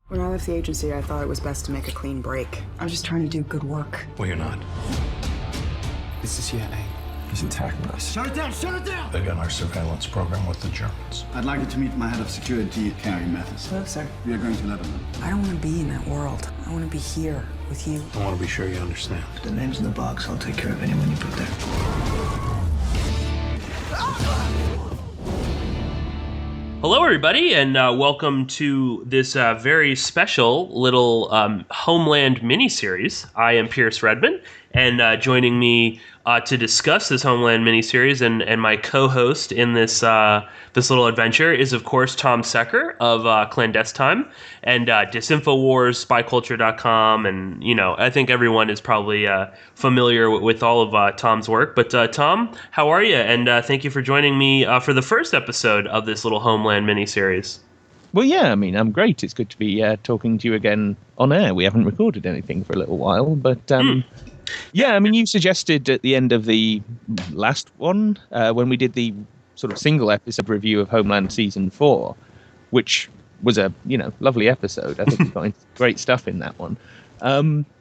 When I left the agency, I thought it was best to make a clean break. I was just trying to do good work. Well, you're not. It's the CIA. He's attacking us. Shut it down! Shut it down! They got our surveillance program with the Germans. I'd like you to meet my head of security, Carrie Mathis. Hello, sir. We are going to Lebanon. I don't want to be in that world. I want to be here with you. I want to be sure you understand. The name's in the box. I'll take care of anyone you put there. Hello, everybody, and welcome to this very special little Homeland miniseries. I am Pierce Redmond, and joining me to discuss this Homeland miniseries and my co-host in this this little adventure is, of course, Tom Secker of Clandestine and Disinfowars, SpyCulture.com, and, you know, I think everyone is probably familiar with all of Tom's work. But Tom, how are you? And thank you for joining me for the first episode of this little Homeland miniseries. Well, yeah, I mean, I'm great. It's good to be talking to you again on air. We haven't recorded anything for a little while, but yeah, I mean, you suggested at the end of the last one, when we did the sort of single episode review of Homeland Season 4, which was a, you know, lovely episode. I think we got great stuff in that one.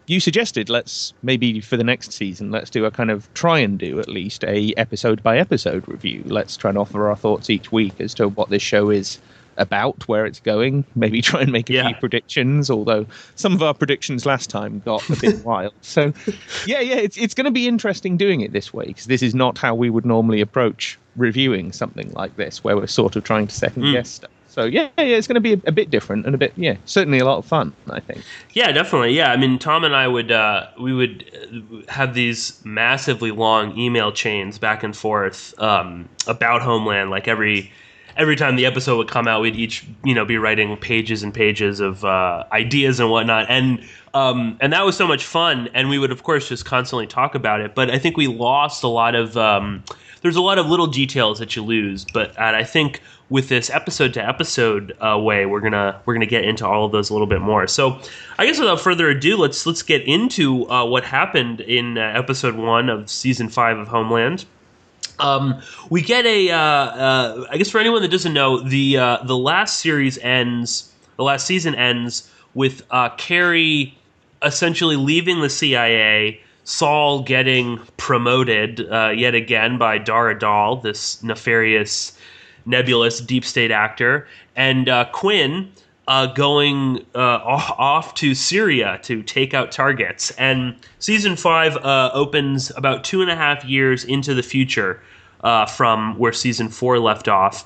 You suggested let's maybe for the next season, let's do a kind of try and do at least a episode by episode review. Let's try and offer our thoughts each week as to what this show is about, where it's going, maybe try and make a few predictions, although some of our predictions last time got a bit wild. So yeah, it's going to be interesting doing it this way, because this is not how we would normally approach reviewing something like this, where we're sort of trying to second guess stuff. So yeah, it's going to be a bit different and a bit, certainly a lot of fun, I think. Yeah, definitely. Yeah, I mean, Tom and I would have these massively long email chains back and forth about Homeland, like every time the episode would come out, we'd each, be writing pages and pages of ideas and whatnot, and that was so much fun. And we would, of course, just constantly talk about it. But I think we lost a lot of. There's a lot of little details that you lose. And I think with this episode to episode way, we're gonna get into all of those a little bit more. So I guess without further ado, let's get into what happened in episode 1 of season 5 of Homeland. We get I guess for anyone that doesn't know, the last season ends with Carrie essentially leaving the CIA, Saul getting promoted yet again by Dara Dahl, this nefarious, nebulous deep state actor, and Quinn going off to Syria to take out targets. And season 5 opens about 2.5 years into the future from where season 4 left off.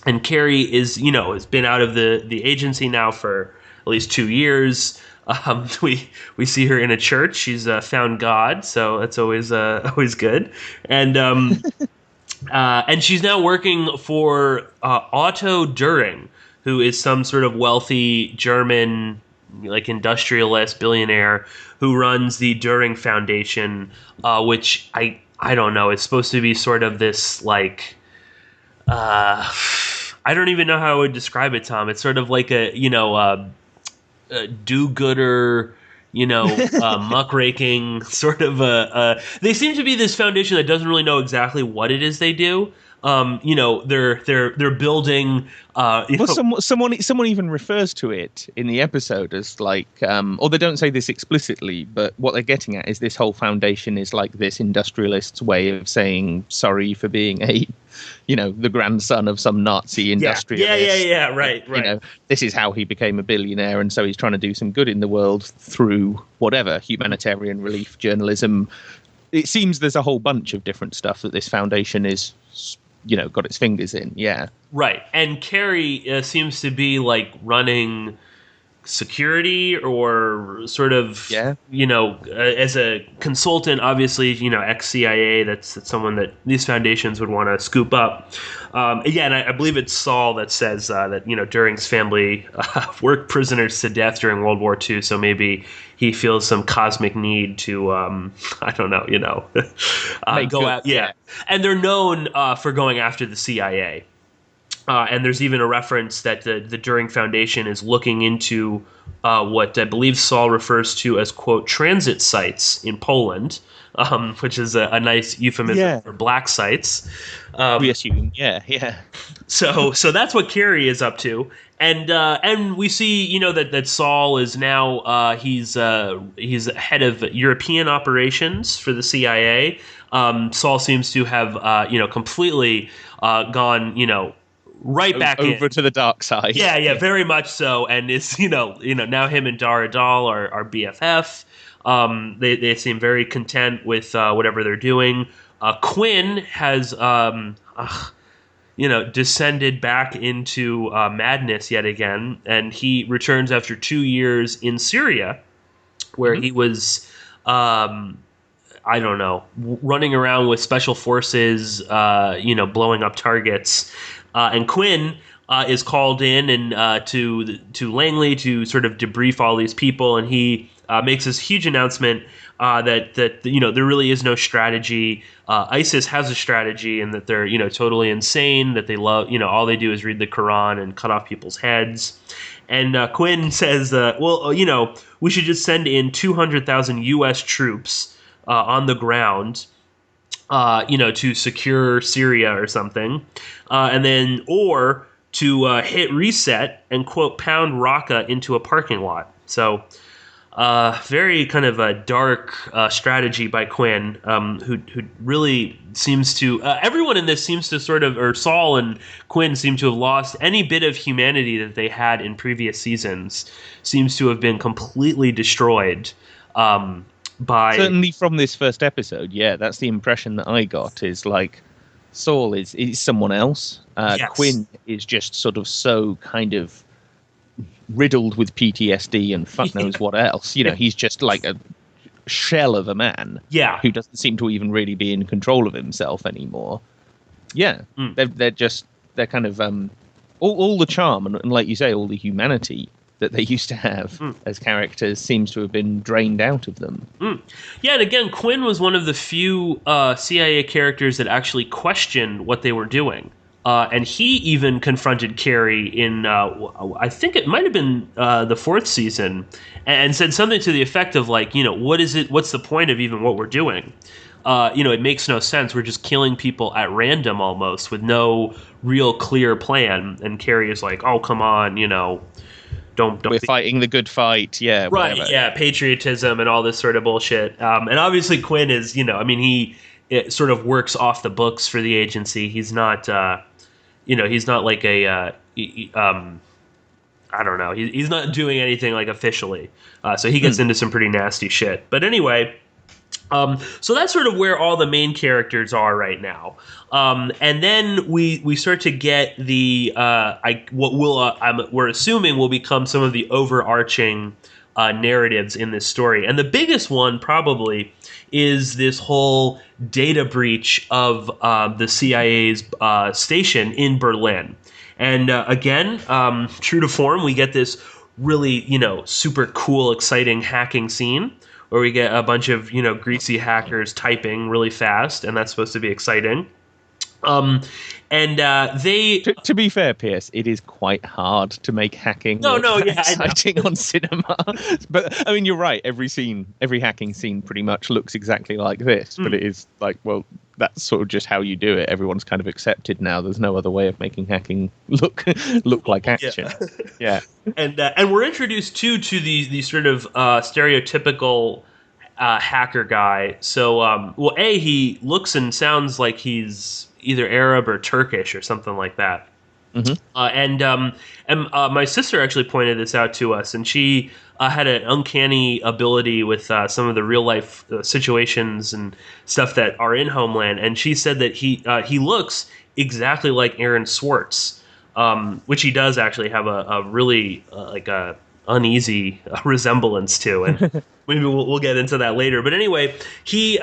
And Carrie is, has been out of the agency now for at least 2 years. We see her in a church. She's found God, so that's always good. And and she's now working for Otto During, who is some sort of wealthy German, like, industrialist billionaire who runs the During Foundation, which I don't know. It's supposed to be sort of this, like, I don't even know how I would describe it, Tom. It's sort of like a do-gooder, muckraking sort of they seem to be this foundation that doesn't really know exactly what it is they do. They're building. Someone even refers to it in the episode as like, or they don't say this explicitly, but what they're getting at is this whole foundation is like this industrialist's way of saying sorry for being the grandson of some Nazi industrialist. Yeah, right. This is how he became a billionaire, and so he's trying to do some good in the world through whatever, humanitarian relief, journalism. It seems there's a whole bunch of different stuff that this foundation is, got its fingers in. Yeah. Right. And Carrie seems to be like running security or sort of, as a consultant, obviously, ex-CIA, that's someone that these foundations would want to scoop up. And I believe it's Saul that says that, During's family worked prisoners to death during World War II, so maybe he feels some cosmic need to, go out. Yeah. And they're known for going after the CIA. And there's even a reference that the Turing Foundation is looking into what I believe Saul refers to as, quote, transit sites in Poland, which is a nice euphemism for black sites. We assume, yeah. So that's what Carrie is up to. And we see, that Saul is now he's head of European operations for the CIA. Saul seems to have completely gone right back over in. To the dark side. Yeah, very much so. And is now him and Dar Adal are BFF. They seem very content with whatever they're doing. Quinn has descended back into madness yet again, and he returns after 2 years in Syria, where he was, running around with special forces, blowing up targets. And Quinn is called in and to Langley to sort of debrief all these people, and he makes this huge announcement that there really is no strategy. ISIS has a strategy, and that they're totally insane. That they love all they do is read the Quran and cut off people's heads. And Quinn says, we should just send in 200,000 U.S. troops on the ground, to secure Syria or something, and then or to hit reset and, quote, pound Raqqa into a parking lot. So. Very kind of a dark strategy by Quinn, who really seems to everyone in this seems to or Saul and Quinn seem to have lost any bit of humanity that they had in previous seasons. Seems to have been completely destroyed by, certainly from this first episode. Yeah, that's the impression that I got. Is like Saul is someone else. Yes. Quinn is just sort of so kind of riddled with PTSD and fuck knows what else. He's just like a shell of a man. Yeah. Who doesn't seem to even really be in control of himself anymore. Yeah. They're kind of all the charm and like you say, all the humanity that they used to have as characters seems to have been drained out of them. Yeah, and again, Quinn was one of the few CIA characters that actually questioned what they were doing. And he even confronted Carrie in, I think it might have been the fourth season, and said something to the effect of like, what is it? What's the point of even what we're doing? It makes no sense. We're just killing people at random almost with no real clear plan. And Carrie is like, oh, come on, don't. We're fighting the good fight. Yeah. Right. Whatever. Yeah. Patriotism and all this sort of bullshit. And obviously Quinn is, he sort of works off the books for the agency. He's not. He's not like I don't know. He's not doing anything like officially. So he gets into some pretty nasty shit. But anyway, so that's sort of where all the main characters are right now. And then we start to get the we're assuming will become some of the overarching narratives in this story. And the biggest one probably is this whole data breach of the CIA's station in Berlin. And again, true to form, we get this really, super cool, exciting hacking scene where we get a bunch of, greasy hackers typing really fast, and that's supposed to be exciting. They to be fair, Pierce, it is quite hard to make hacking exciting on cinema. But I mean, you're right. Every hacking scene pretty much looks exactly like this. But it is like, well, that's sort of just how you do it. Everyone's kind of accepted now. There's no other way of making hacking look like action. Yeah. And we're introduced to these sort of stereotypical hacker guy. So he looks and sounds like he's either Arab or Turkish or something like that. And my sister actually pointed this out to us, and she had an uncanny ability with some of the real life situations and stuff that are in Homeland, and she said that he looks exactly like Aaron Swartz, which he does actually have a really like a uneasy resemblance to, and maybe we'll get into that later. But anyway, he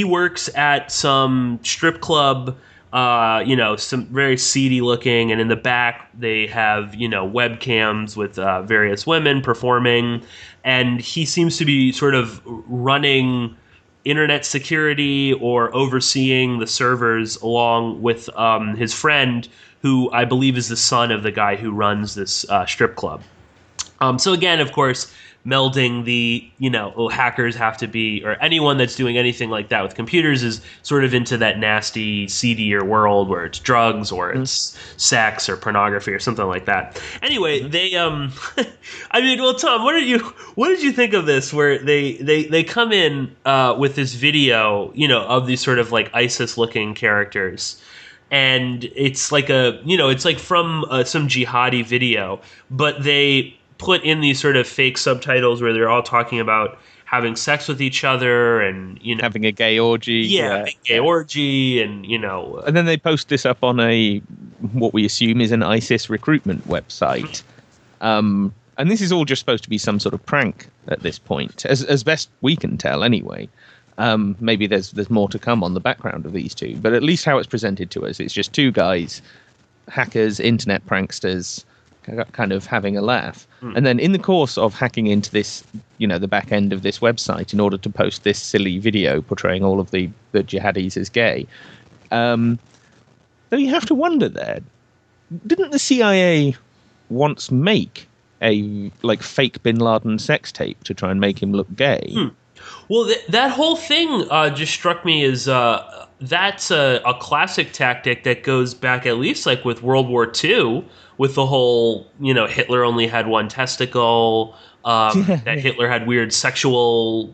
works at some strip club. Some very seedy looking, and in the back they have, webcams with various women performing, and he seems to be sort of running internet security or overseeing the servers along with his friend, who I believe is the son of the guy who runs this strip club. So again, of course, melding the, hackers have to be, or anyone that's doing anything like that with computers is sort of into that nasty, seedier world where it's drugs or it's sex or pornography or something like that. Anyway, they, I mean, well, Tom, what did you think of this? Where they come in with this video, of these sort of like ISIS-looking characters. And it's like it's like from some jihadi video, but they put in these sort of fake subtitles where they're all talking about having sex with each other and, having a gay orgy. Orgy and, And then they post this up on what we assume is an ISIS recruitment website. And this is all just supposed to be some sort of prank at this point, as best we can tell anyway. Maybe there's more to come on the background of these two, but at least how it's presented to us, it's just two guys, hackers, internet pranksters, kind of having a laugh. And then in the course of hacking into this, the back end of this website in order to post this silly video portraying all of the jihadis as gay, though you have to wonder there, didn't the CIA once make a fake Bin Laden sex tape to try and make him look gay? Well, that whole thing just struck me as that's a classic tactic that goes back at least like with World War II, with the whole, Hitler only had one testicle, that Hitler had weird sexual,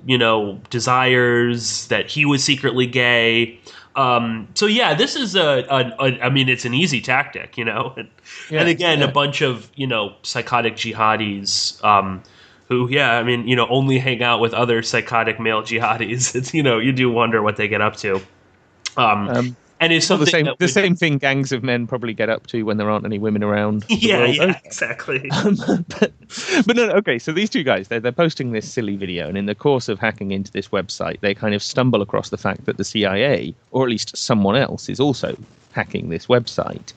desires, that he was secretly gay. So yeah, this is I mean, it's an easy tactic, and again, a bunch of, psychotic jihadis, who, only hang out with other psychotic male jihadis. It's, you do wonder what they get up to. And it's something the same thing gangs of men probably get up to when there aren't any women around. Exactly. But no, okay. So these two guys, they're posting this silly video, and in the course of hacking into this website, they kind of stumble across the fact that the CIA, or at least someone else, is also hacking this website.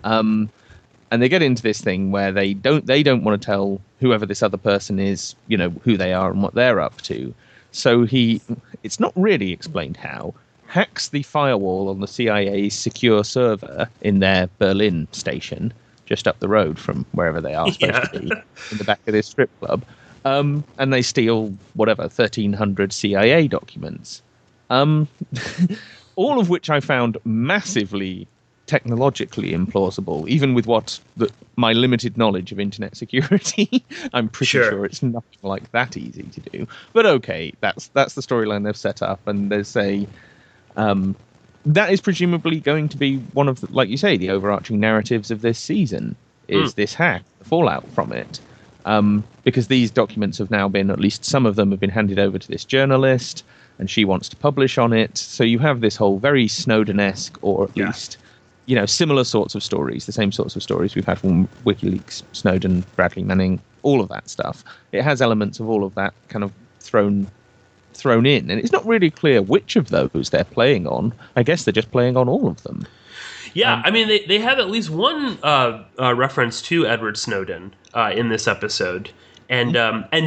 And they get into this thing where they don't want to tell whoever this other person is, who they are and what they're up to. So it's not really explained how, hacks the firewall on the CIA's secure server in their Berlin station, just up the road from wherever they are supposed to be, in the back of this strip club, and they steal, 1,300 CIA documents, all of which I found massively technologically implausible, even with my limited knowledge of internet security. I'm pretty sure it's nothing like that easy to do. But okay, that's the storyline they've set up, and there's that is presumably going to be one of, like you say, the overarching narratives of this season, is this hack, the fallout from it. Because these documents have now been, at least some of them have been handed over to this journalist, and she wants to publish on it. So you have this whole very Snowden-esque, or at least, similar sorts of stories, the same sorts of stories we've had from WikiLeaks, Snowden, Bradley Manning, all of that stuff. It has elements of all of that kind of thrown in, and it's not really clear which of those they're playing on. I guess they're just playing on all of them. Yeah, I mean, they have at least one reference to Edward Snowden in this episode, and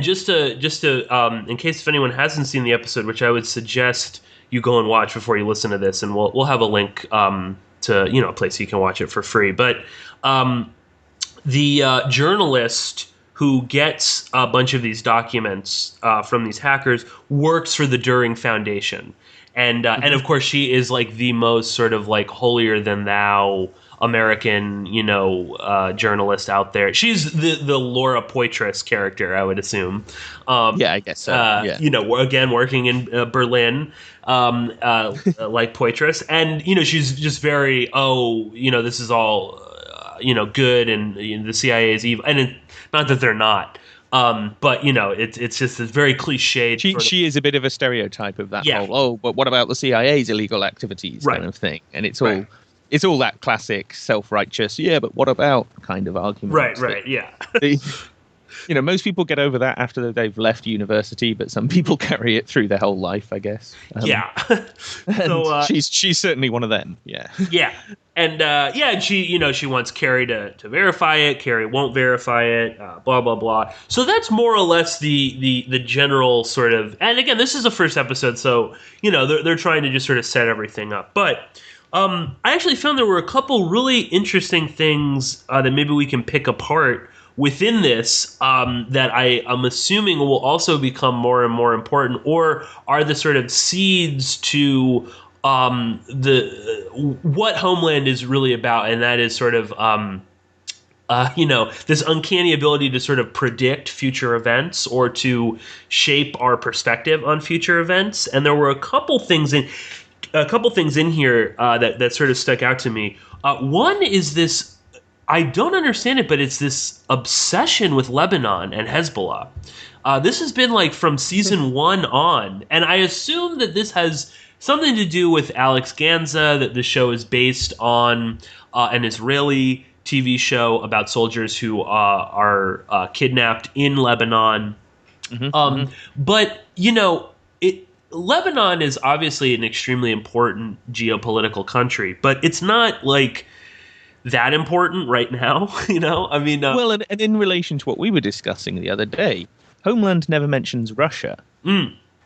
just to in case if anyone hasn't seen the episode, which I would suggest you go and watch before you listen to this, and we'll have a link to a place you can watch it for free. But the journalist who gets a bunch of these documents from these hackers works for the Turing Foundation. And of course, she is like the most sort of like holier than thou American, journalist out there. She's the Laura Poitras character, I would assume. I guess so. Again, working in Berlin, like Poitras. And, she's just very, this is all, good, and the CIA is evil. And not that they're not. But it's just this very cliched. She is a bit of a stereotype of that whole. But what about the CIA's illegal activities kind of thing? And it's all that classic self-righteous. Yeah, but what about kind of argument? Right. Yeah. Most people get over that after they've left university, but some people carry it through their whole life, I guess. So she's certainly one of them. Yeah. Yeah. And she wants Carrie to verify it. Carrie won't verify it. Blah blah blah. So that's more or less the general sort of. And again, this is the first episode, so they're trying to just sort of set everything up. But I actually found there were a couple really interesting things that maybe we can pick apart within this that I'm assuming will also become more and more important, or are the sort of seeds to what Homeland is really about, and that is sort of this uncanny ability to sort of predict future events or to shape our perspective on future events. And there were a couple things in here that sort of stuck out to me. One is this. I don't understand it, but it's this obsession with Lebanon and Hezbollah. This has been like from season 1 on, and I assume that this has something to do with Alex Ganza, that the show is based on an Israeli TV show about soldiers who are kidnapped in Lebanon. But, Lebanon is obviously an extremely important geopolitical country, but it's not like that important right now, Well, and in relation to what we were discussing the other day, Homeland never mentions Russia.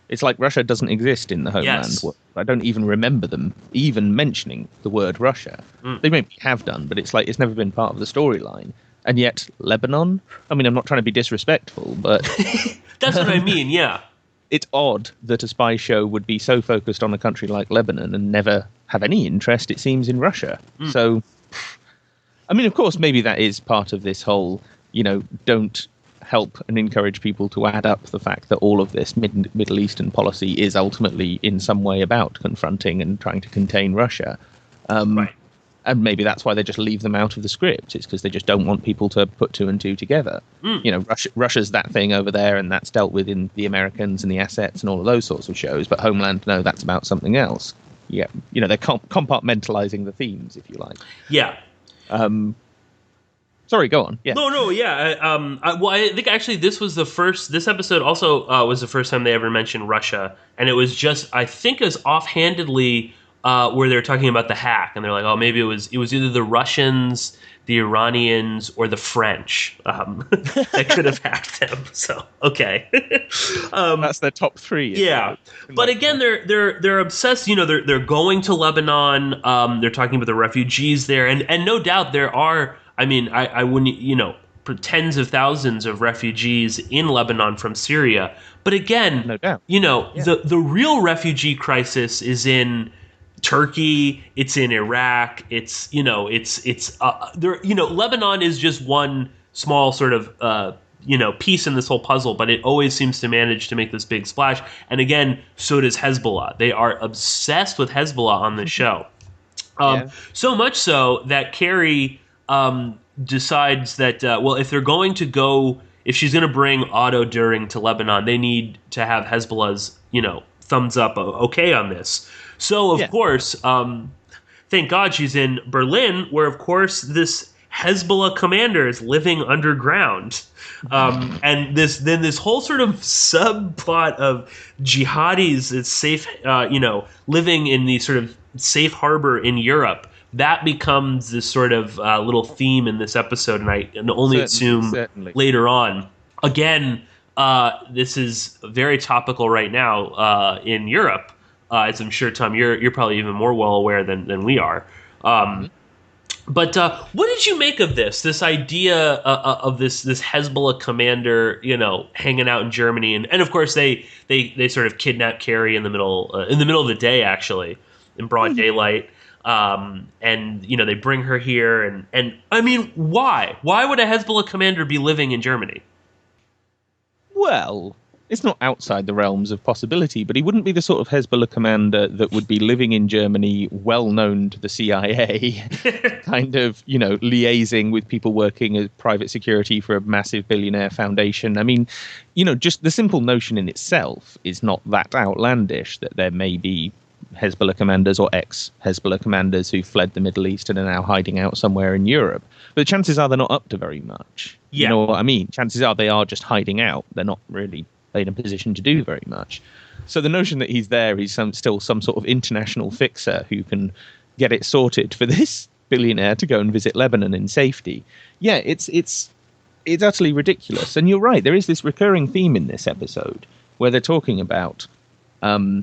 It's like Russia doesn't exist in the Homeland. Yes. I don't even remember them even mentioning the word Russia. They maybe have done, but it's like it's never been part of the storyline. And yet, Lebanon? I mean, I'm not trying to be disrespectful, but that's what I mean, yeah. It's odd that a spy show would be so focused on a country like Lebanon and never have any interest, it seems, in Russia. So, I mean, of course, maybe that is part of this whole, don't help and encourage people to add up the fact that all of this Middle Eastern policy is ultimately in some way about confronting and trying to contain Russia. Right. And maybe that's why they just leave them out of the script. It's because they just don't want people to put 2 and 2 together. Russia's that thing over there, and that's dealt with in The Americans and The Assets and all of those sorts of shows. But Homeland, no, that's about something else. Yeah, they're compartmentalizing the themes, if you like. Yeah. Sorry, go on. Yeah. No, yeah. I think actually this episode also was the first time they ever mentioned Russia. And it was just, I think it was offhandedly where they were talking about the hack. And they're like, oh, maybe it was either the Russians, the Iranians, or the French that could have hacked them. So, okay. That's their top 3. Yeah. But again, they're obsessed. They're going to Lebanon. They're talking about the refugees there. And no doubt there are, I wouldn't, tens of thousands of refugees in Lebanon from Syria. But again, no doubt. The real refugee crisis is in Turkey, it's in Iraq, Lebanon is just one small sort of piece in this whole puzzle, but it always seems to manage to make this big splash. And again, so does Hezbollah. They are obsessed with Hezbollah on the show. So much so that Carrie decides that, if they're going to go, if she's going to bring Otto During to Lebanon, they need to have Hezbollah's, thumbs up, okay on this. So, of course, thank God she's in Berlin, where, of course, this Hezbollah commander is living underground. And this whole sort of subplot of jihadis that's safe, living in the sort of safe harbor in Europe, that becomes this sort of little theme in this episode, and I can only assume later on. Again, this is very topical right now in Europe, as I'm sure, Tom, you're probably even more well aware than we are. But what did you make of this idea of this Hezbollah commander, hanging out in Germany, and of course they sort of kidnap Carrie in the middle of the day, actually, in broad daylight. And they bring her here, and I mean, why would a Hezbollah commander be living in Germany? Well, it's not outside the realms of possibility, but he wouldn't be the sort of Hezbollah commander that would be living in Germany, well known to the CIA, kind of, liaising with people working as private security for a massive billionaire foundation. I mean, just the simple notion in itself is not that outlandish, that there may be Hezbollah commanders or ex-Hezbollah commanders who fled the Middle East and are now hiding out somewhere in Europe. But the chances are they're not up to very much. Yeah. You know what I mean? Chances are they are just hiding out. They're not really in a position to do very much. So the notion that he's there, he's still some sort of international fixer who can get it sorted for this billionaire to go and visit Lebanon in safety. Yeah, it's utterly ridiculous. And you're right, there is this recurring theme in this episode where they're talking about, Quinn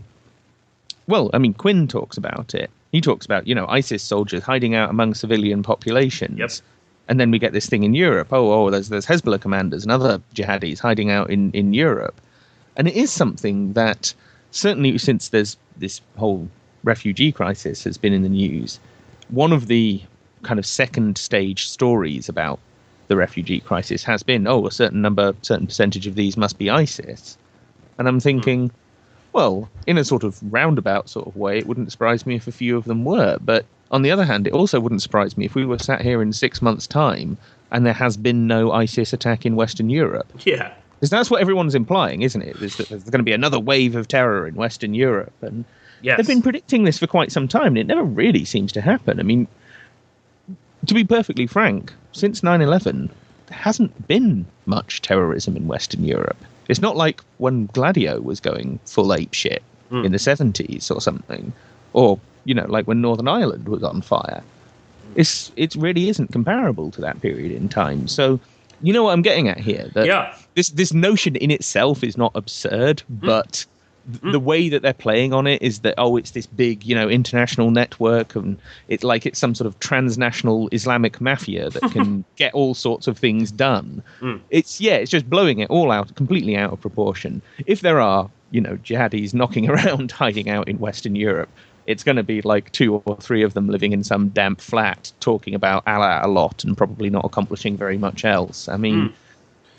talks about it, He talks about, ISIS soldiers hiding out among civilian populations. Yep. And then we get this thing in Europe. There's Hezbollah commanders and other jihadis hiding out in Europe. And it is something that, certainly since there's this whole refugee crisis has been in the news, one of the kind of second stage stories about the refugee crisis has been, a certain percentage of these must be ISIS. And I'm thinking, well, in a sort of roundabout sort of way, it wouldn't surprise me if a few of them were. But on the other hand, it also wouldn't surprise me if we were sat here in 6 months' time and there has been no ISIS attack in Western Europe. Yeah. Because that's what everyone's implying, isn't it? There's going to be another wave of terror in Western Europe. And yes. They've been predicting this for quite some time, and it never really seems to happen. I mean, to be perfectly frank, since 9/11, there hasn't been much terrorism in Western Europe. It's not like when Gladio was going full ape shit in the 70s or something, or, like when Northern Ireland was on fire. It really isn't comparable to that period in time. So, you know what I'm getting at here? That this notion in itself is not absurd, but the way that they're playing on it is that, it's this big, international network, and it's like it's some sort of transnational Islamic mafia that can get all sorts of things done. It's just blowing it all out, completely out of proportion. If there are, jihadis knocking around, hiding out in Western Europe, it's going to be like 2 or 3 of them living in some damp flat, talking about Allah a lot and probably not accomplishing very much else. I mean,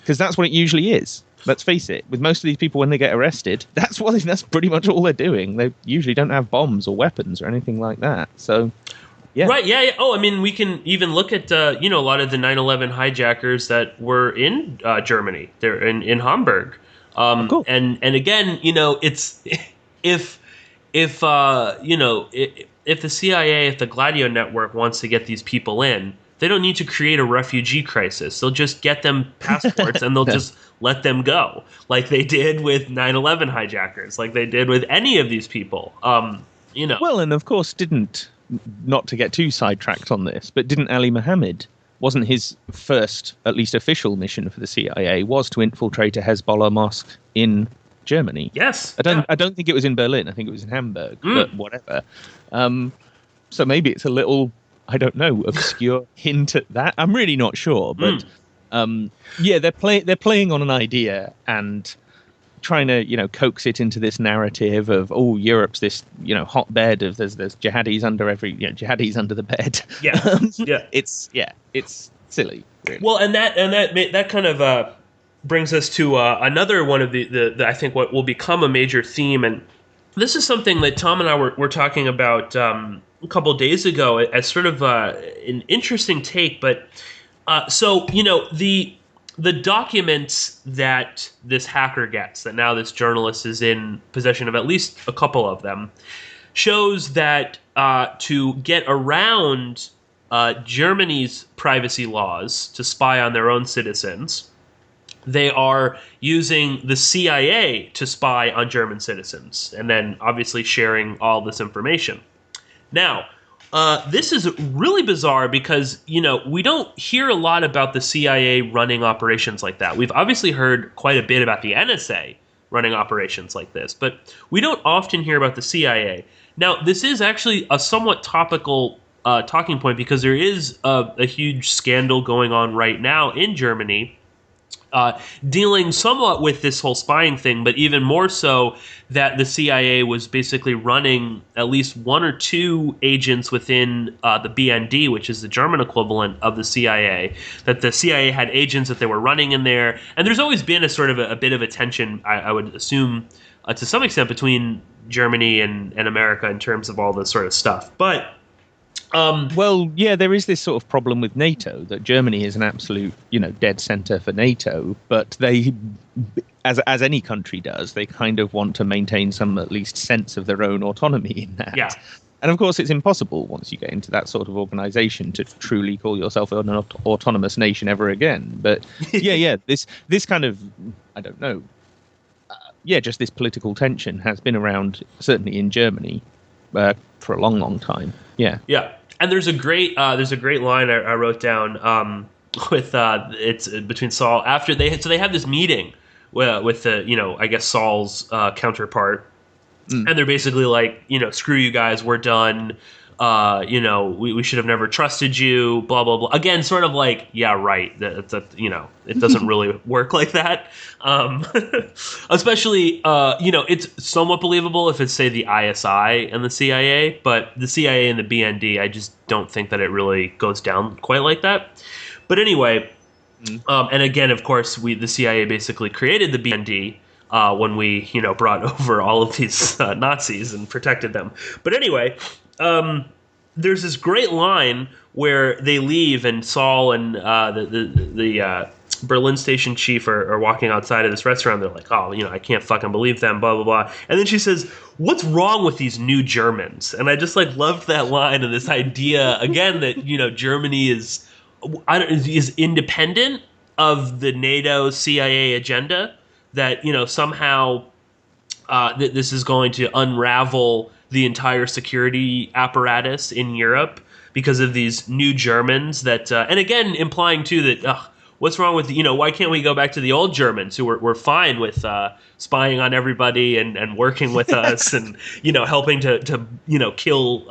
because that's what it usually is. Let's face it, with most of these people, when they get arrested, that's pretty much all they're doing. They usually don't have bombs or weapons or anything like that. So, yeah. Right, yeah. Oh, I mean, we can even look at, a lot of the 9/11 hijackers that were in Germany. They're in Hamburg. Cool. And again, it's if the CIA, if the Gladio network wants to get these people in, they don't need to create a refugee crisis. They'll just get them passports and they'll just let them go, like they did with 9/11 hijackers, like they did with any of these people. Well, and of course, not to get too sidetracked on this, but didn't Ali Mohammed, wasn't his first, at least official mission for the CIA, was to infiltrate a Hezbollah mosque in Germany? Yes. I don't think it was in Berlin. I think it was in Hamburg, but whatever. So maybe it's a little, I don't know, obscure hint at that. I'm really not sure, but they're playing on an idea and trying to coax it into this narrative of Europe's this hotbed of there's jihadis under jihadis under the bed. Yeah. It's silly. Really. Well, and that kind of brings us to another one of the I think what will become a major theme, and this is something that Tom and I were talking about a couple days ago as sort of an interesting take. But the documents that this hacker gets, that now this journalist is in possession of, at least a couple of them, shows that to get around Germany's privacy laws to spy on their own citizens, they are using the CIA to spy on German citizens, and then obviously sharing all this information. Now, this is really bizarre because, we don't hear a lot about the CIA running operations like that. We've obviously heard quite a bit about the NSA running operations like this, but we don't often hear about the CIA. Now, this is actually a somewhat topical talking point because there is a huge scandal going on right now in Germany, dealing somewhat with this whole spying thing, but even more so that the CIA was basically running at least 1 or 2 agents within the BND, which is the German equivalent of the CIA, that the CIA had agents that they were running in there. And there's always been a sort of a bit of a tension, I would assume, to some extent between Germany and America in terms of all this sort of stuff. But there is this sort of problem with NATO, that Germany is an absolute, dead center for NATO, but they, as any country does, they kind of want to maintain some at least sense of their own autonomy in that. Yeah. And of course, it's impossible once you get into that sort of organization to truly call yourself an autonomous nation ever again. But this kind of, I don't know, just this political tension has been around, certainly in Germany, for a long, long time. Yeah. Yeah. And there's a great line I wrote down with it's between Saul after they have this meeting with the I guess Saul's counterpart, and they're basically like, screw you guys, we're done. we should have never trusted you, blah, blah, blah. Again, sort of like, yeah, right. That it doesn't really work like that. Especially, it's somewhat believable if it's, say, the ISI and the CIA, but the CIA and the BND, I just don't think that it really goes down quite like that. But anyway, and again, of course, the CIA basically created the BND when we, brought over all of these Nazis and protected them. But anyway, there's this great line where they leave and Saul and the Berlin station chief are walking outside of this restaurant. They're like, oh, I can't fucking believe them, blah, blah, blah. And then she says, what's wrong with these new Germans? And I just loved that line and this idea, again, that, Germany is independent of the NATO CIA agenda, that, somehow this is going to unravel the entire security apparatus in Europe because of these new Germans that, and again, implying too that, what's wrong with, why can't we go back to the old Germans who were fine with spying on everybody and working with us and, helping to kill,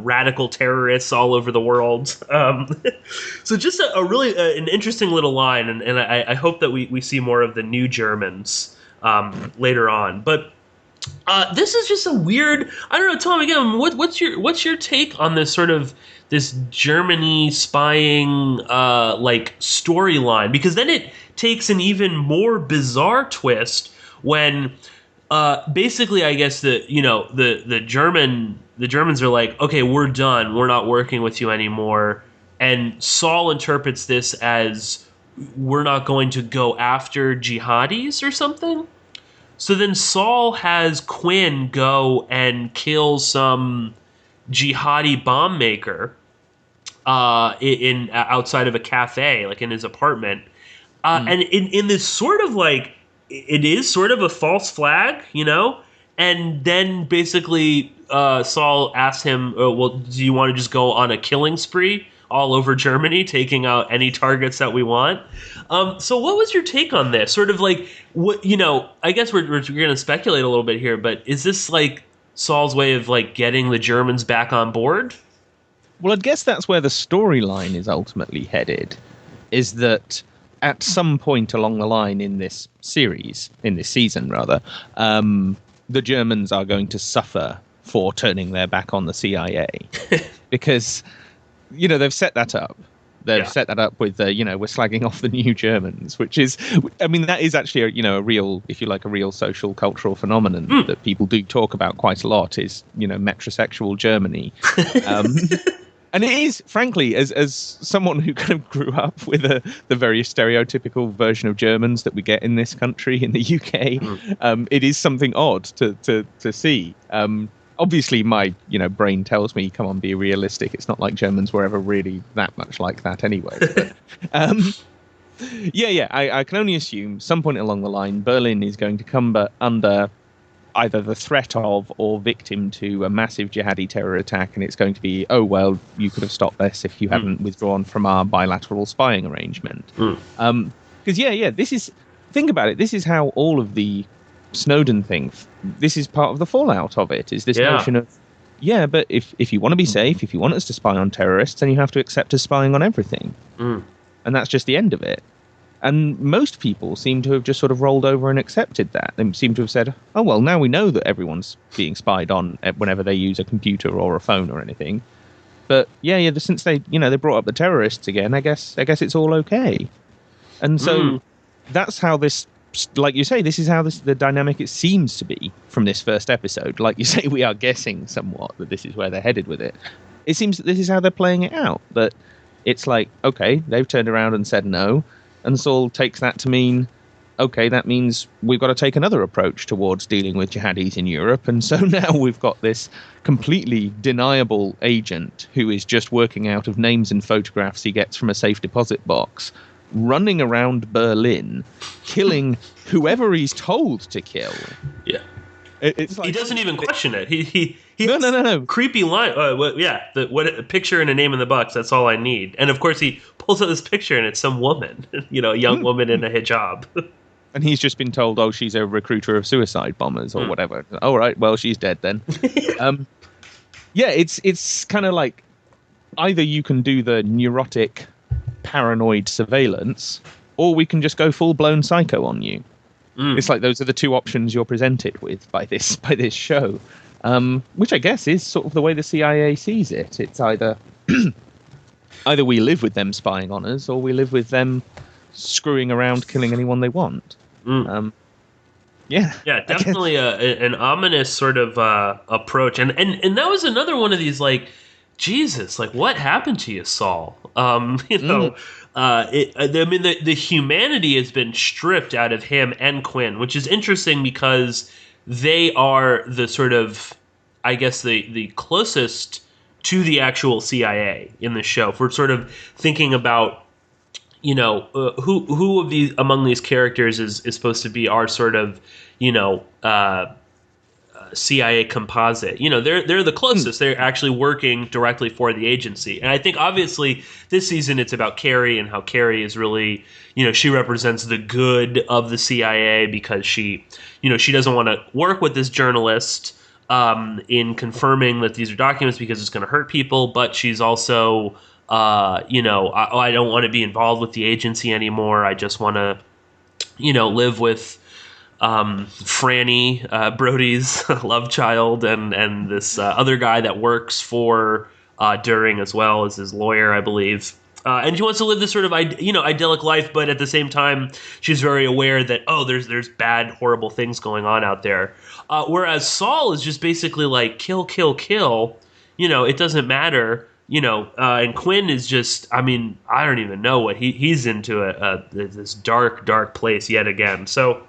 radical terrorists all over the world. So just a really an interesting little line. And I hope that we see more of the new Germans later on. But this is just a weird, I don't know, Tom, again, what's your take on this sort of this Germany spying storyline? Because then it takes an even more bizarre twist when basically, I guess the Germans are like, okay, we're done, we're not working with you anymore, and Saul interprets this as we're not going to go after jihadis or something. So then Saul has Quinn go and kill some jihadi bomb maker in outside of a cafe, like in his apartment, and in this sort of it is sort of a false flag, and then basically Saul asks him, well, do you want to just go on a killing spree all over Germany, taking out any targets that we want? So what was your take on this? Sort of what, I guess we're going to speculate a little bit here, but is this Saul's way of getting the Germans back on board? Well, I guess that's where the storyline is ultimately headed, is that at some point along the line in this season, the Germans are going to suffer for turning their back on the CIA because, they've set that up. They've set that up with, we're slagging off the new Germans, which is, that is actually, a real, if you like, a real social cultural phenomenon that people do talk about quite a lot is, metrosexual Germany. And it is, frankly, as someone who kind of grew up with the very stereotypical version of Germans that we get in this country, in the UK, it is something odd to see. Obviously, my brain tells me, come on, be realistic. It's not like Germans were ever really that much like that anyway. But, I can only assume some point along the line, Berlin is going to come under either the threat of or victim to a massive jihadi terror attack, and it's going to be, oh, well, you could have stopped this if you hadn't withdrawn from our bilateral spying arrangement. Because, this is, think about it, this is how all of the Snowden thing, this is part of the fallout of it, is this notion of, but if you want to be safe, if you want us to spy on terrorists, then you have to accept us spying on everything. And that's just the end of it. And most people seem to have just sort of rolled over and accepted that. They seem to have said, oh, well, now we know that everyone's being spied on whenever they use a computer or a phone or anything. But since they brought up the terrorists again, I guess it's all okay. And so that's how this, like you say, this is how the dynamic it seems to be from this first episode. Like you say, we are guessing somewhat that this is where they're headed with it. It seems that this is how they're playing it out. That it's like, okay, they've turned around and said no. And Saul takes that to mean, okay, that means we've got to take another approach towards dealing with jihadis in Europe. And so now we've got this completely deniable agent who is just working out of names and photographs he gets from a safe deposit box, running around Berlin, killing whoever he's told to kill. Yeah. It's like, he doesn't even question it. He no. Creepy line. What picture and a name in the box. That's all I need. And of course, he pulls out this picture, and it's some woman. A young woman in a hijab. And he's just been told, oh, she's a recruiter of suicide bombers or whatever. All right, well, she's dead then. Yeah, it's kind of like either you can do the neurotic, paranoid surveillance, or we can just go full-blown psycho on you. It's like those are the two options you're presented with by this show, which I guess is sort of the way the CIA sees it. It's either we live with them spying on us, or we live with them screwing around, killing anyone they want. Yeah, definitely an ominous sort of approach, and that was another one of these like, Jesus, like what happened to you, Saul? The humanity has been stripped out of him and Quinn, which is interesting because they are the sort of, I guess, the closest to the actual CIA in the show. If we're sort of thinking about, who of these among these characters is supposed to be our sort of, CIA composite. They're the closest. They're actually working directly for the agency. And I think obviously this season it's about Carrie and how Carrie is really, she represents the good of the CIA because she doesn't want to work with this journalist in confirming that these are documents because it's going to hurt people. But she's also, I don't want to be involved with the agency anymore. I just want to, live with Franny, Brody's love child, and this other guy that works for During as well as his lawyer, I believe. And she wants to live this sort of idyllic life, but at the same time, she's very aware that there's bad, horrible things going on out there. Whereas Saul is just basically like kill, kill, kill. It doesn't matter. And Quinn is just, I don't even know what he's into this dark, dark place yet again. So.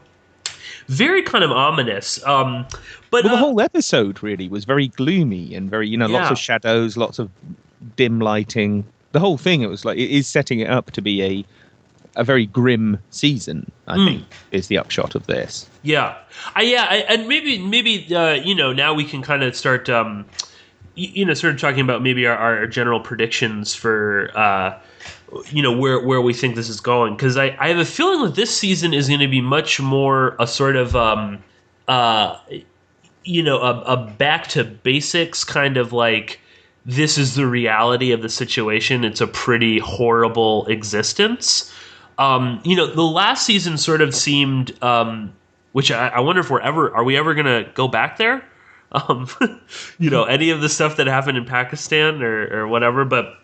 Very kind of ominous. But the whole episode really was very gloomy and very, lots of shadows, lots of dim lighting. The whole thing, it was like, it is setting it up to be a very grim season, I think, is the upshot of this. Yeah. And maybe now we can kind of start, sort of talking about maybe our general predictions for, where we think this is going, because I have a feeling that this season is going to be much more a sort of a back to basics kind of like, this is the reality of the situation. It's a pretty horrible existence. The last season sort of seemed, which I wonder if are we ever going to go back there? Any of the stuff that happened in Pakistan or whatever, but.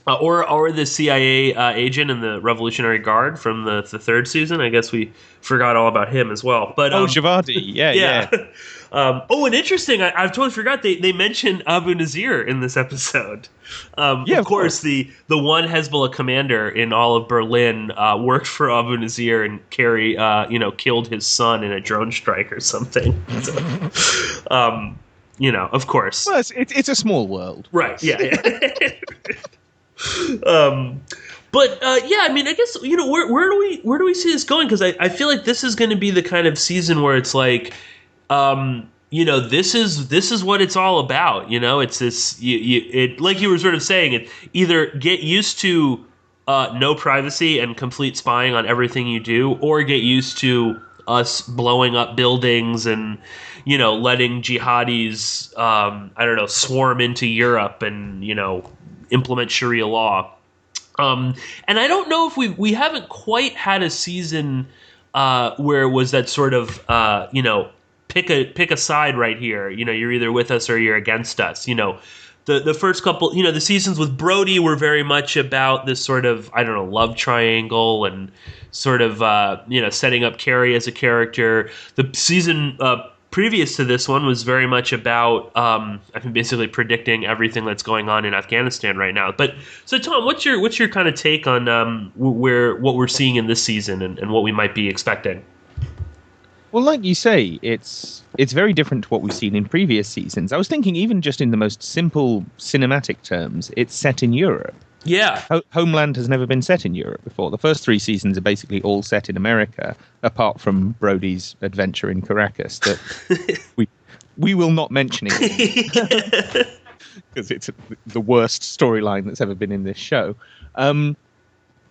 Or the CIA agent in the Revolutionary Guard from the third season. I guess we forgot all about him as well. But Javadi, yeah. And interesting. I totally forgot they mentioned Abu Nazir in this episode. Of course, the one Hezbollah commander in all of Berlin worked for Abu Nazir, and Carrie, killed his son in a drone strike or something. So, of course. Well, it's a small world, right? Yeah. I guess where do we see this going? Because I feel like this is going to be the kind of season where it's like, this is what it's all about. It's this like you were sort of saying, it either get used to no privacy and complete spying on everything you do, or get used to us blowing up buildings and letting jihadis swarm into Europe and implement Sharia law. And I don't know if we haven't quite had a season where it was that sort of pick a side right here. You're either with us or you're against us. The first couple, the seasons with Brody were very much about this sort of, love triangle and sort of, setting up Carrie as a character. The season previous to this one was very much about, basically predicting everything that's going on in Afghanistan right now. But so, Tom, what's your kind of take on what we're seeing in this season and what we might be expecting? Well, like you say, it's very different to what we've seen in previous seasons. I was thinking, even just in the most simple cinematic terms, it's set in Europe. Yeah. Homeland has never been set in Europe before. The first three seasons are basically all set in America, apart from Brody's adventure in Caracas that we will not mention it because it's the worst storyline that's ever been in this show.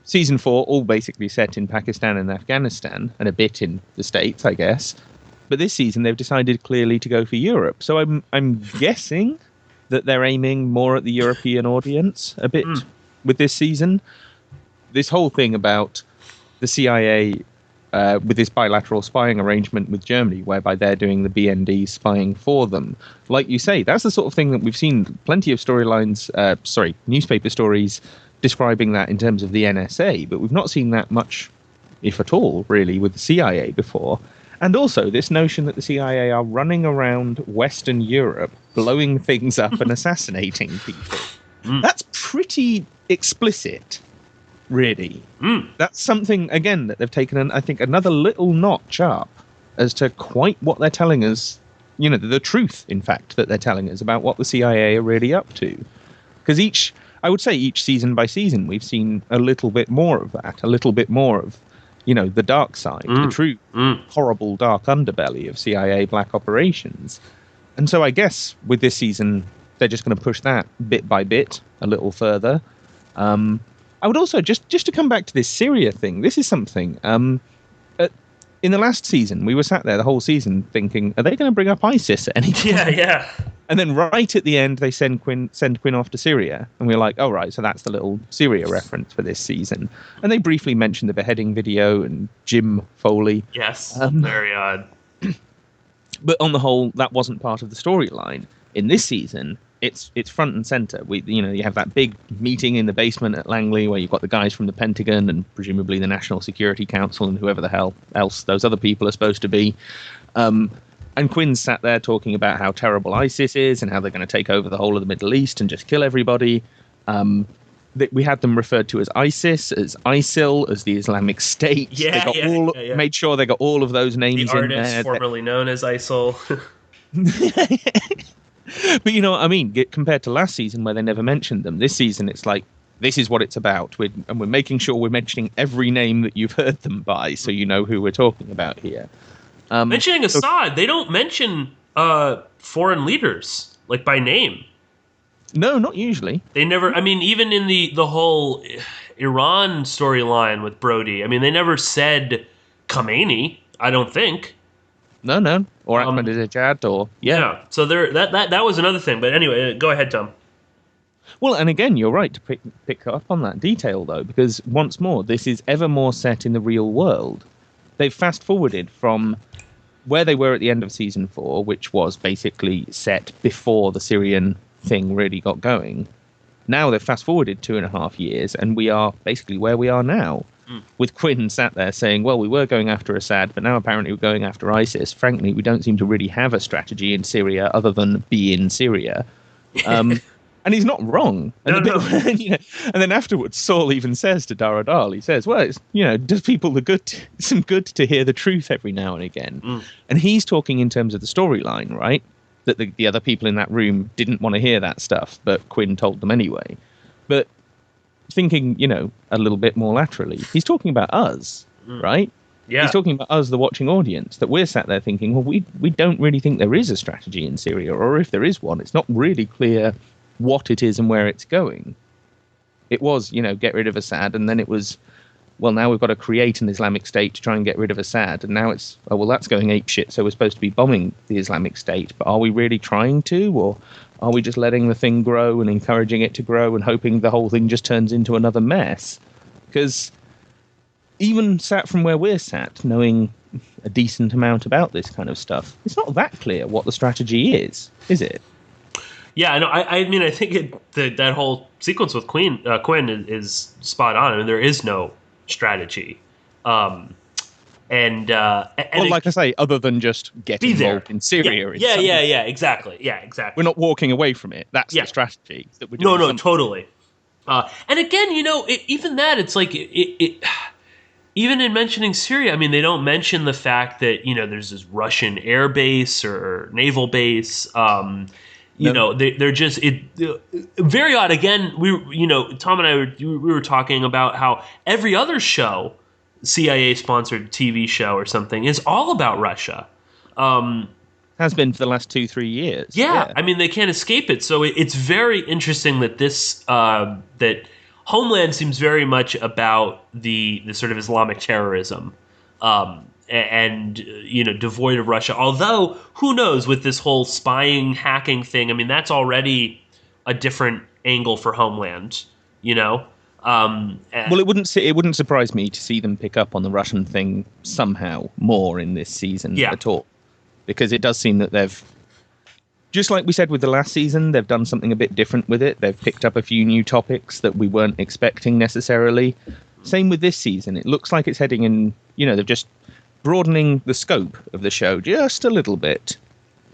Season 4, all basically set in Pakistan and Afghanistan, and a bit in the States, I guess. But this season, they've decided clearly to go for Europe. So I'm guessing that they're aiming more at the European audience a bit with this season. This whole thing about the CIA with this bilateral spying arrangement with Germany, whereby they're doing the BND spying for them. Like you say, that's the sort of thing that we've seen plenty of newspaper stories describing that in terms of the NSA, but we've not seen that much, if at all, really, with the CIA before. And also this notion that the CIA are running around Western Europe, blowing things up and assassinating people. That's pretty explicit, really. That's something, again, that they've taken, I think, another little notch up as to quite what they're telling us, the truth, in fact, that they're telling us about what the CIA are really up to. Because each season by season, we've seen a little bit more of that, a little bit more of, the dark side, the true horrible dark underbelly of CIA black operations. And so I guess with this season, they're just going to push that bit by bit a little further. I would also, just to come back to this Syria thing, this is something, in the last season, we were sat there the whole season thinking, are they going to bring up ISIS at any point? Yeah. And then right at the end, they send Quinn off to Syria. And we're like, oh, right, so that's the little Syria reference for this season. And they briefly mentioned the beheading video and Jim Foley. Yes, very odd. But on the whole, that wasn't part of the storyline. In this season, it's front and center. You have that big meeting in the basement at Langley where you've got the guys from the Pentagon and presumably the National Security Council and whoever the hell else those other people are supposed to be. And Quinn sat there talking about how terrible ISIS is and how they're going to take over the whole of the Middle East and just kill everybody. We had them referred to as ISIS, as ISIL, as the Islamic State. Made sure they got all of those names in there. The artist formerly known as ISIL. But you know what I mean? Compared to last season where they never mentioned them, this season it's like, this is what it's about. We're making sure we're mentioning every name that you've heard them by, so you know who we're talking about here. Mentioning Assad, they don't mention foreign leaders, like by name. No, not usually. They never, even in the whole Iran storyline with Brody, they never said Khamenei, I don't think. No. Or Ahmadinejad, or... Yeah, so that was another thing. But anyway, go ahead, Tom. Well, and again, you're right to pick up on that detail, though, because once more, this is ever more set in the real world. They've fast-forwarded from where they were at the end of Season 4, which was basically set before the Syrian thing really got going. Now they've fast-forwarded 2.5 years, and we are basically where we are now, with Quinn sat there saying, well, we were going after Assad, but now apparently we're going after ISIS. Frankly, we don't seem to really have a strategy in Syria other than be in Syria. And he's not wrong. And, and then afterwards, Saul even says to Dar Adal, he says, well, it's, does people some good to hear the truth every now and again. And he's talking in terms of the storyline, right? That the other people in that room didn't want to hear that stuff, but Quinn told them anyway. But thinking, a little bit more laterally, he's talking about us, right? Yeah. He's talking about us, the watching audience, that we're sat there thinking, well, we don't really think there is a strategy in Syria, or if there is one, it's not really clear what it is and where it's going. It was, get rid of Assad, and then it was, well, now we've got to create an Islamic State to try and get rid of Assad, and now it's, oh, well, that's going apeshit, so we're supposed to be bombing the Islamic State, but are we really trying to, or are we just letting the thing grow and encouraging it to grow and hoping the whole thing just turns into another mess? Because even sat from where we're sat, knowing a decent amount about this kind of stuff, it's not that clear what the strategy is it? Yeah, no, I think that whole sequence with Quinn is spot on. There is no strategy. And like I say, other than just getting involved in Syria. Yeah, exactly. We're not walking away from it. That's the strategy that we're doing. No, totally. And again, even that, it's like even in mentioning Syria, they don't mention the fact that there's this Russian air base or naval base. They're just very odd. Again, Tom and I we were talking about how every other show, CIA-sponsored TV show or something, is all about Russia. Has been for the last 2-3 years. Yeah, they can't escape it. So it's very interesting that this that Homeland seems very much about the sort of Islamic terrorism, and devoid of Russia. Although, who knows with this whole spying, hacking thing? I mean, that's already a different angle for Homeland. Well, it wouldn't surprise me to see them pick up on the Russian thing somehow more in this season at all, because it does seem that they've, just like we said with the last season, they've done something a bit different with it. They've picked up a few new topics that we weren't expecting necessarily. Same with this season. It looks like it's heading in, they're just broadening the scope of the show just a little bit.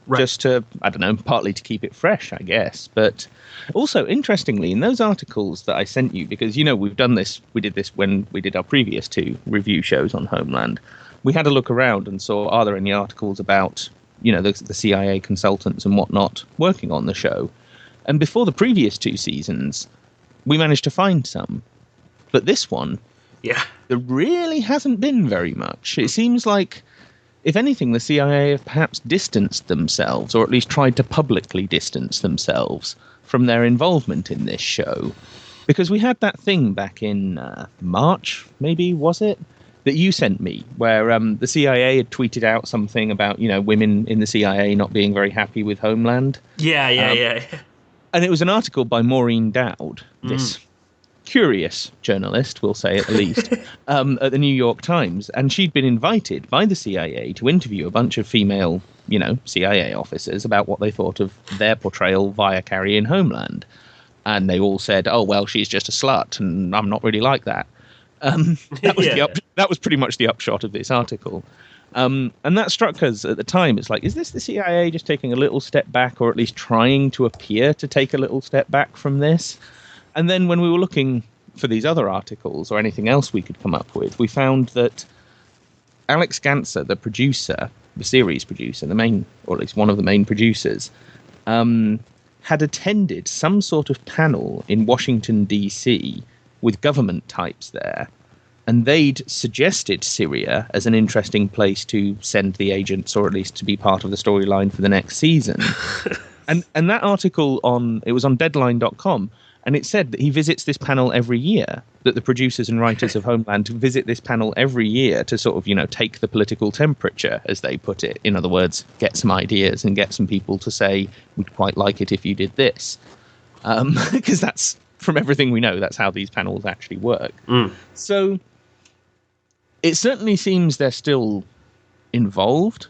Right. Just to, I don't know, partly to keep it fresh, I guess. But also, interestingly, in those articles that I sent you, because, we did this when we did our previous 2 review shows on Homeland, we had a look around and saw, are there any articles about, the CIA consultants and whatnot working on the show? And before the previous 2 seasons, we managed to find some. But this one, there really hasn't been very much. It seems like, if anything, the CIA have perhaps distanced themselves, or at least tried to publicly distance themselves from their involvement in this show. Because we had that thing back in March, maybe, was it? That you sent me, where the CIA had tweeted out something about, women in the CIA not being very happy with Homeland. Yeah. And it was an article by Maureen Dowd, this curious journalist, we'll say at least, at the New York Times. And she'd been invited by the CIA to interview a bunch of female, CIA officers about what they thought of their portrayal via Carrie in Homeland. And they all said, oh, well, she's just a slut, and I'm not really like that. That was pretty much the upshot of this article. And that struck us at the time. It's like, is this the CIA just taking a little step back, or at least trying to appear to take a little step back from this? And then when we were looking for these other articles or anything else we could come up with, we found that Alex Ganser, the producer, the series producer, the main, or at least one of the main producers, had attended some sort of panel in Washington, D.C. with government types there. And they'd suggested Syria as an interesting place to send the agents, or at least to be part of the storyline for the next season. and that article it was on Deadline.com. And it said that he visits this panel every year, that the producers and writers of Homeland visit this panel every year to sort of, take the political temperature, as they put it. In other words, get some ideas and get some people to say, we'd quite like it if you did this. Because that's, from everything we know, that's how these panels actually work. So it certainly seems they're still involved,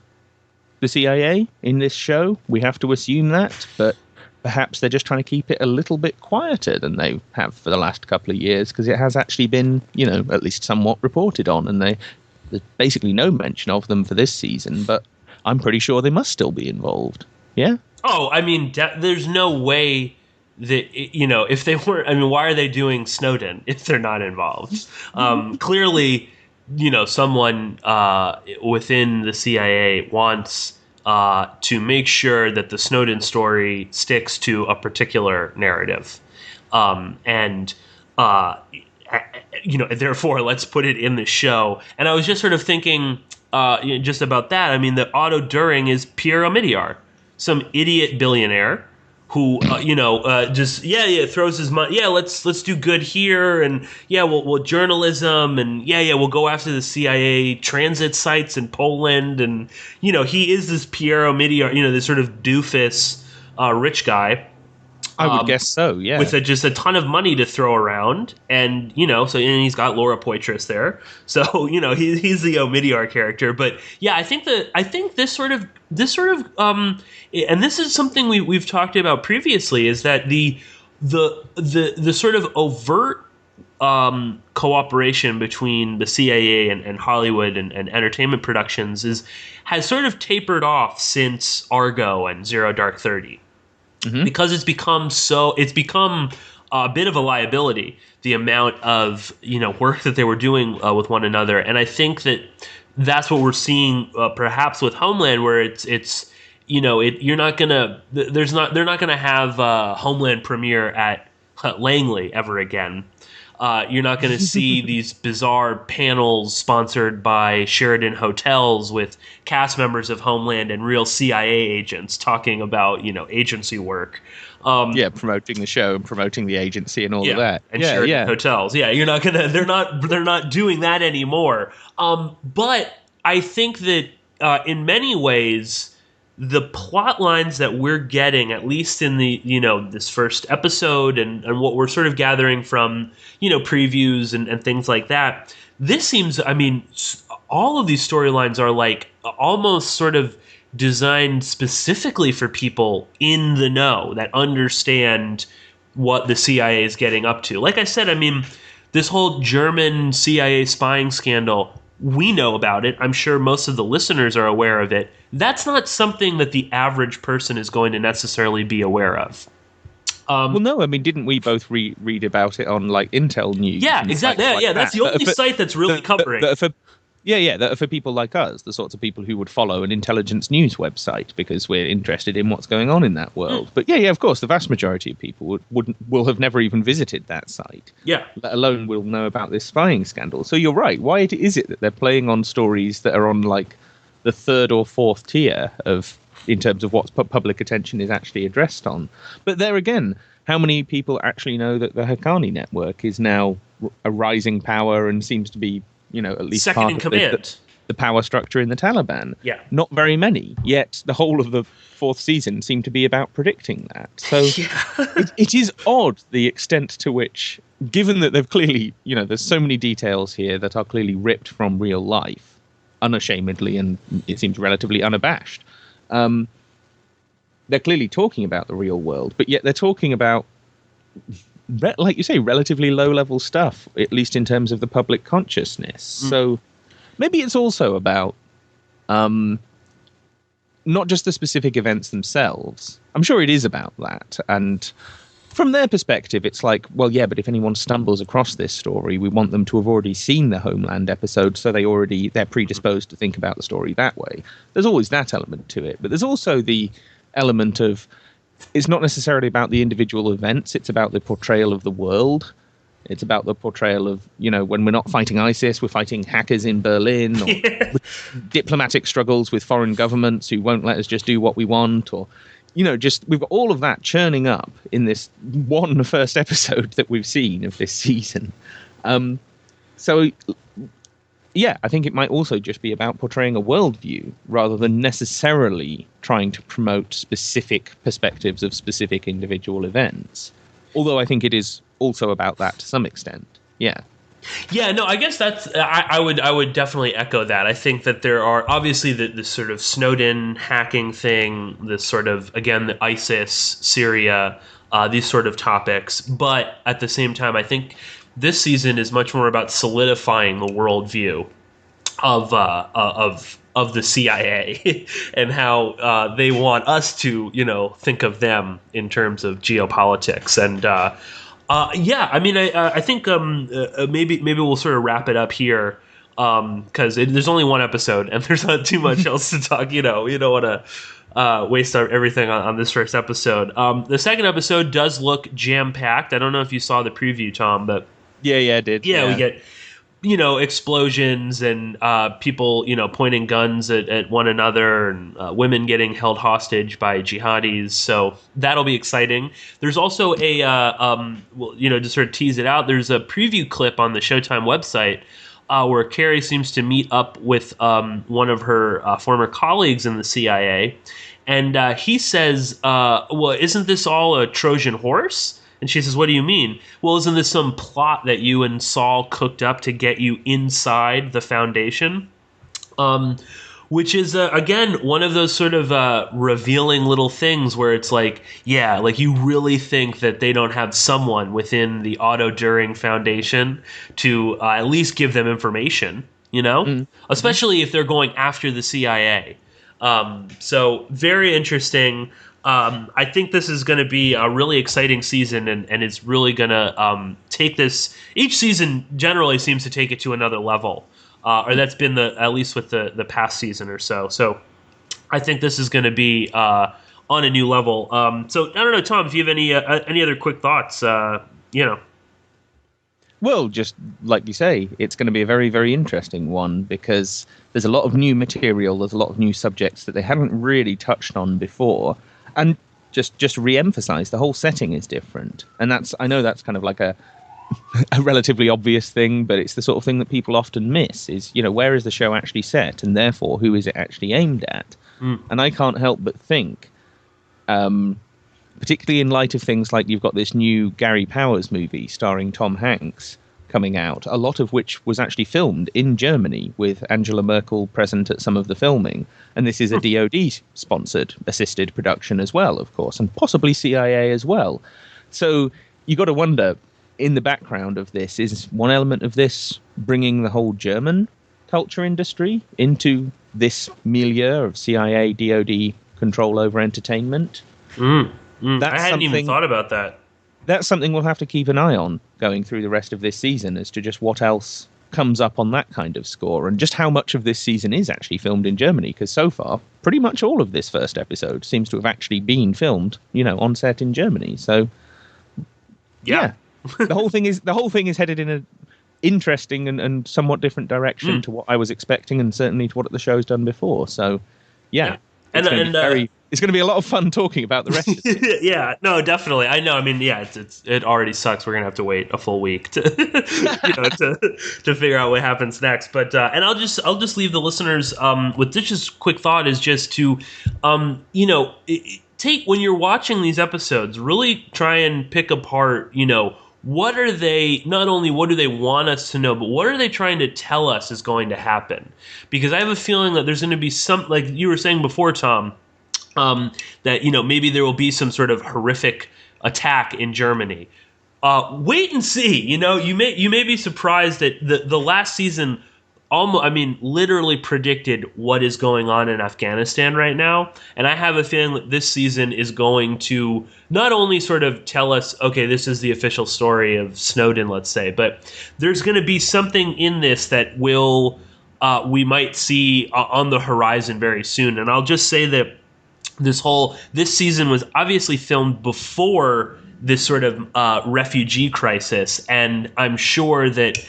the CIA, in this show. We have to assume that, but perhaps they're just trying to keep it a little bit quieter than they have for the last couple of years, because it has actually been, at least somewhat reported on, and there's basically no mention of them for this season, but I'm pretty sure they must still be involved. Yeah? Oh, I mean, there's no way that, if they weren't, I mean, why are they doing Snowden if they're not involved? Clearly, someone within the CIA wants to make sure that the Snowden story sticks to a particular narrative. Therefore, let's put it in the show. And I was just sort of thinking just about that. I mean, the Otto During is Pierre Omidyar, some idiot billionaire who, throws his money. Yeah, let's do good here. And we'll journalism. And we'll go after the CIA transit sites in Poland. And, he is this Pierre Omidyar, this sort of doofus rich guy. I would guess so, yeah. With just a ton of money to throw around. And, and he's got Laura Poitras there. So, he's the Omidyar character. But yeah, I think this sort of and this is something we've talked about previously, is that the sort of overt cooperation between the CIA and Hollywood and entertainment productions has sort of tapered off since Argo and Zero Dark 30. Because it's become a bit of a liability, the amount of work that they were doing with one another. And I think that's what we're seeing perhaps with Homeland, where they're not gonna have Homeland premiere at Langley ever again. You're not going to see these bizarre panels sponsored by Sheraton Hotels with cast members of Homeland and real CIA agents talking about, agency work. Promoting the show and promoting the agency and all of that. And Sheraton Hotels. Yeah, you're not gonna. They're not doing that anymore. But I think that in many ways, the plot lines that we're getting, at least in the, this first episode and what we're sort of gathering from, previews and things like that, this seems, all of these storylines are like almost sort of designed specifically for people in the know that understand what the CIA is getting up to. Like I said, this whole German CIA spying scandal, we know about it. I'm sure most of the listeners are aware of it. That's not something that the average person is going to necessarily be aware of. Well, no, didn't we both read about it on like Intel News? Yeah, exactly. Yeah, that's the only site that's really covering. That are for people like us, the sorts of people who would follow an intelligence news website because we're interested in what's going on in that world. But yeah, of course, the vast majority of people will have never even visited that site. Yeah. Let alone will know about this spying scandal. So you're right. Why is it that they're playing on stories that are on like the third or fourth tier in terms of what public attention is actually addressed on? But there again, how many people actually know that the Haqqani network is now a rising power and seems to be, at least second part in of command. The power structure in the Taliban? Yeah. Not very many. Yet the whole of the fourth season seemed to be about predicting that. So it is odd the extent to which, given that they've clearly, there's so many details here that are clearly ripped from real life, unashamedly, and it seems relatively unabashed. They're clearly talking about the real world, but yet they're talking about, like you say, relatively low-level stuff, at least in terms of the public consciousness. So maybe it's also about not just the specific events themselves. I'm sure it is about that. And from their perspective, it's like, well, yeah, but if anyone stumbles across this story, we want them to have already seen the Homeland episode, so they're predisposed to think about the story that way. There's always that element to it. But there's also the element of, it's not necessarily about the individual events, it's about the portrayal of the world. It's about the portrayal of, when we're not fighting ISIS, we're fighting hackers in Berlin, or diplomatic struggles with foreign governments who won't let us just do what we want, or, we've got all of that churning up in this one first episode that we've seen of this season. So, yeah, I think it might also just be about portraying a worldview rather than necessarily trying to promote specific perspectives of specific individual events. Although I think it is also about that to some extent. Yeah. Yeah, no, I guess that's I would definitely echo that. I think that there are obviously the sort of Snowden hacking thing, this sort of, again, the ISIS, Syria, these sort of topics. But at the same time, I think this season is much more about solidifying the worldview of the CIA and how they want us to, think of them in terms of geopolitics. And I think maybe we'll sort of wrap it up here because there's only one episode and there's not too much else to talk. You don't want to waste everything on this first episode. The second episode does look jam-packed. I don't know if you saw the preview, Tom, but yeah, I did. Yeah, we get explosions and people pointing guns at one another, and women getting held hostage by jihadis. So that'll be exciting. There's also a to sort of tease it out, there's a preview clip on the Showtime website where Carrie seems to meet up with one of her former colleagues in the CIA, and he says, well, isn't this all a Trojan horse? And she says, what do you mean? Well, isn't this some plot that you and Saul cooked up to get you inside the Foundation? Which is, again, one of those sort of revealing little things where it's like, yeah, like you really think that they don't have someone within the Otto During Foundation to at least give them information, Especially if they're going after the CIA. So very interesting. I think this is going to be a really exciting season, and it's really going to take this. Each season generally seems to take it to another level, or that's been at least with the past season or so. So I think this is going to be on a new level. So I don't know, Tom, if you have any other quick thoughts, Well, just like you say, it's going to be a very, very interesting one because there's a lot of new material, there's a lot of new subjects that they haven't really touched on before. And just re-emphasize, the whole setting is different. And I know that's kind of like a a relatively obvious thing, but it's the sort of thing that people often miss is, where is the show actually set, and therefore who is it actually aimed at? And I can't help but think, particularly in light of things like you've got this new Gary Powers movie starring Tom Hanks coming out, a lot of which was actually filmed in Germany with Angela Merkel present at some of the filming. And this is a DoD-sponsored, assisted production as well, of course, and possibly CIA as well. So you got to wonder, in the background of this, is one element of this bringing the whole German culture industry into this milieu of CIA, DoD control over entertainment? I hadn't even thought about that. That's something we'll have to keep an eye on going through the rest of this season, as to just what else comes up on that kind of score, and just how much of this season is actually filmed in Germany, because so far pretty much all of this first episode seems to have actually been filmed, on set in Germany. So yeah. the whole thing is headed in an interesting and somewhat different direction to what I was expecting, and certainly to what the show's done before. So yeah. It's going to be a lot of fun talking about the rest of it. Yeah, no, definitely. I know. I mean, yeah, it already sucks. We're going to have to wait a full week to to figure out what happens next. But and I'll just leave the listeners with this quick thought, is just to take, when you're watching these episodes, really try and pick apart, what are they, not only what do they want us to know, but what are they trying to tell us is going to happen? Because I have a feeling that there's going to be some, like you were saying before, Tom, that, maybe there will be some sort of horrific attack in Germany. Wait and see. You may be surprised that the last season literally predicted what is going on in Afghanistan right now. And I have a feeling that this season is going to not only sort of tell us, okay, this is the official story of Snowden, let's say, but there's going to be something in this that we might see on the horizon very soon. And I'll just say that this season was obviously filmed before this sort of refugee crisis, and I'm sure that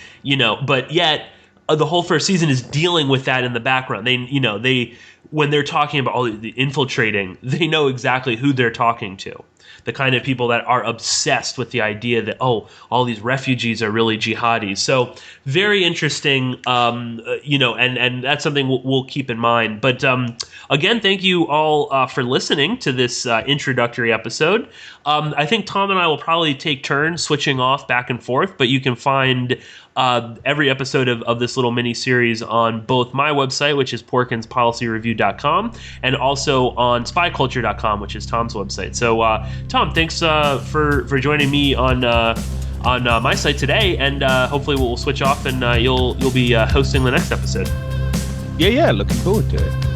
but yet the whole first season is dealing with that in the background. They when they're talking about all the infiltrating, they know exactly who they're talking to. The kind of people that are obsessed with the idea that, all these refugees are really jihadis. So very interesting, and that's something we'll keep in mind. But again, thank you all for listening to this introductory episode. I think Tom and I will probably take turns switching off back and forth, but you can find every episode of this little mini-series on both my website, which is porkinspolicyreview.com, and also on spyculture.com, which is Tom's website. So, Tom, thanks for joining me on my site today, and hopefully we'll switch off and you'll be hosting the next episode. Yeah, looking forward to it.